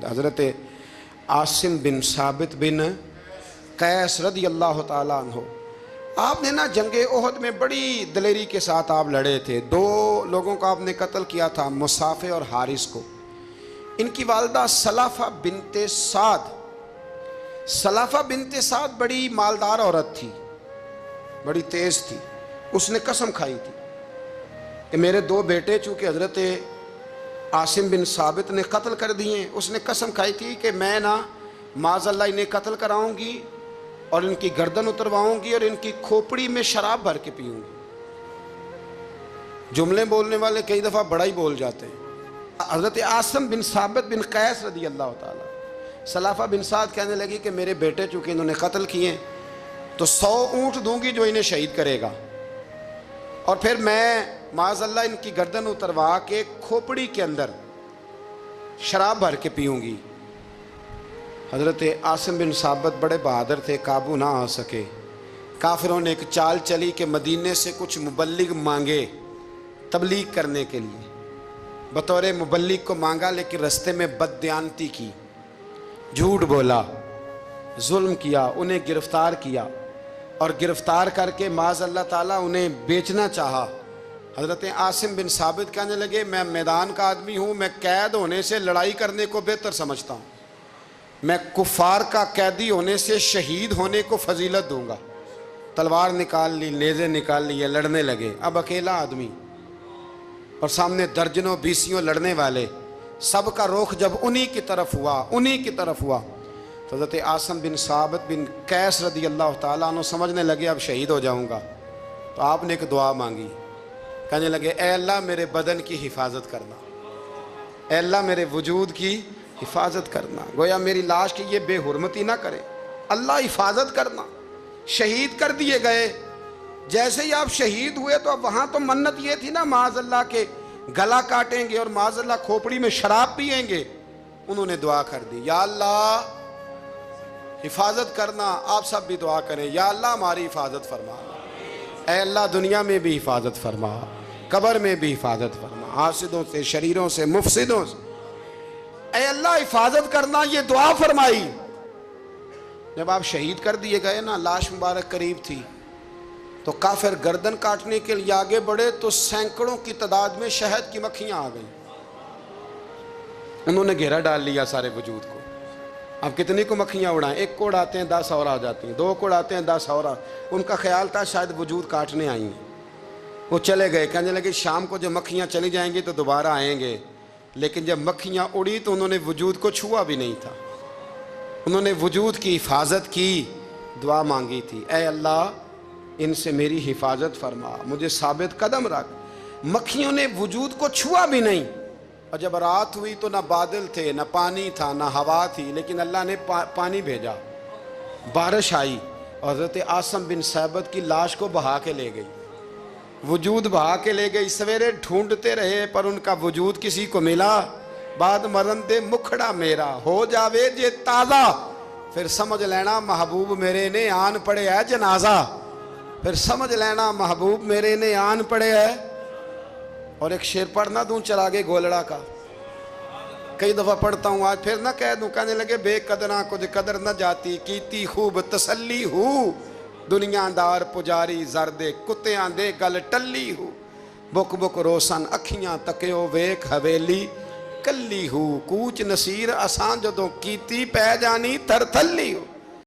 हज़रत आसिम बिन साबित बिन कैस रदी अल्लाह ताला अन्हो, आपने ना जंगे ओहद में बड़ी दलेरी के साथ आप लड़े थे। 2 लोगों को आपने कत्ल किया था, मुसाफे और हारिस को। इनकी वालदा सलाफा बिनते साद, सलाफा बिनते साद बड़ी मालदार औरत थी, बड़ी तेज थी। उसने कसम खाई थी कि मेरे 2 बेटे चूँकि हज़रत आसिम बिन साबित ने कत्ल कर दिए, उसने कसम खाई थी कि मैं ना माज़अल्लाह इन्हें कत्ल कराऊंगी और इनकी गर्दन उतरवाऊंगी और इनकी खोपड़ी में शराब भर के पीऊंगी। जुमले बोलने वाले कई दफ़ा बड़ा ही बोल जाते हैं। हज़रत आसिम बिन साबित बिन कैस रदी अल्लाह ताला, सलाफा बिन साद कहने लगी कि मेरे बेटे चूँकि इन्होंने कत्ल किए तो 100 ऊँट दूंगी जो इन्हें शहीद करेगा, और फिर मैं माज़अल्लाह इनकी गर्दन उतरवा के खोपड़ी के अंदर शराब भर के पीऊँगी। हज़रत आसिम बिन साबित बड़े बहादुर थे, काबू ना आ सके। काफिरों ने एक चाल चली कि मदीने से कुछ मुबल्लिग मांगे तबलीग करने के लिए। बतौर मुबल्लिग को मांगा, लेकिन रस्ते में बददियानती की, झूठ बोला, जुल्म किया, उन्हें गिरफ़्तार किया और गिरफ़्तार करके माज़अल्लाह ताला उन्हें बेचना चाहा। हज़रत आसिम बिन साबित कहने लगे मैं मैदान का आदमी हूँ, मैं कैद होने से लड़ाई करने को बेहतर समझता हूँ, मैं कुफ़ार का कैदी होने से शहीद होने को फजीलत दूंगा। तलवार निकाल ली, नेज़े निकाल लिए, लड़ने लगे। अब अकेला आदमी और सामने दर्जनों बीसियों लड़ने वाले, सबका रुख जब उन्हीं की तरफ हुआ, उन्हीं की तरफ हुआ, तो हज़रत आसिम बिन साबित बिन कैस रदी अल्लाह ताला अन्हु समझने लगे अब शहीद हो जाऊंगा। तो आपने एक दुआ मांगी, कहने लगे ए अल्लाह मेरे बदन की हिफाजत करना, ए अल्लाह मेरे वजूद की हिफाजत करना, गोया मेरी लाश की ये बेहुरमती ना करे, अल्लाह हिफाजत करना। शहीद कर दिए गए। जैसे ही आप शहीद हुए तो अब वहाँ तो मन्नत ये थी ना माज़अल्लाह के गला काटेंगे और माज़अल्लाह खोपड़ी में शराब पिएंगे। उन्होंने दुआ कर दी, या अल्लाह हिफाजत करना। आप सब भी दुआ करें, या अल्लाह हमारी हिफाजत फरमा, ऐ अल्लाह दुनिया में भी हिफाजत फरमा, कब्र में भी हिफाजत फरमा, हासिदों से, शरीरों से, मुफसिदों से, ऐ अल्लाह हिफाजत करना। ये दुआ फरमाई। जब आप शहीद कर दिए गए ना, लाश मुबारक करीब थी, तो काफिर गर्दन काटने के लिए आगे बढ़े तो सैकड़ों की तादाद में शहद की मक्खियां आ गई। उन्होंने घेरा डाल लिया सारे वजूद को। अब कितनी को मक्खियां उड़ाएं? 1 को उड़ाते हैं 10 और आ जाती हैं, 2 को उड़ाते हैं 10 और। उनका ख्याल था शायद वजूद काटने आई हैं। वो चले गए, कहने लगे शाम को जब मक्खियां चली जाएंगी तो दोबारा आएंगे। लेकिन जब मक्खियां उड़ी तो उन्होंने वजूद को छुआ भी नहीं था। उन्होंने वजूद की हिफाजत की, दुआ मांगी थी, ऐ अल्लाह इनसे मेरी हिफाजत फरमा, मुझे साबित कदम रख। मक्खियों ने वजूद को छुआ भी नहीं। और जब रात हुई तो ना बादल थे, ना पानी था, ना हवा थी, लेकिन अल्लाह ने पानी भेजा, बारिश आई और हज़रत आसिम बिन साबित की लाश को बहा के ले गई। वजूद बहा के ले गई। सवेरे ढूंढते रहे पर उनका वजूद किसी को मिला। बाद मरन दे मुखड़ा मेरा हो जावे जे ताज़ा, फिर समझ लेना महबूब मेरे ने आन पड़े है जनाजा, फिर समझ लेना महबूब मेरे ने आन पड़े है। और एक शेर पढ़ना दूं चरागे गोलड़ा का, कई दफ़ा पढ़ता हूँ, आज फिर ना कह दूं। कहने लगे बेकदरा कुछ कदर न जाती, कीती खूब तसल्ली हूँ, दुनियादार पुजारी जरदे कुत्तियां दे गल टल्ली हूँ, बुक बुक रोशन अखियां तकियो वेख हवेली कल्ली हूँ, कूच नसीर असां जदों कीती पै जानी थरथल्ली हूँ।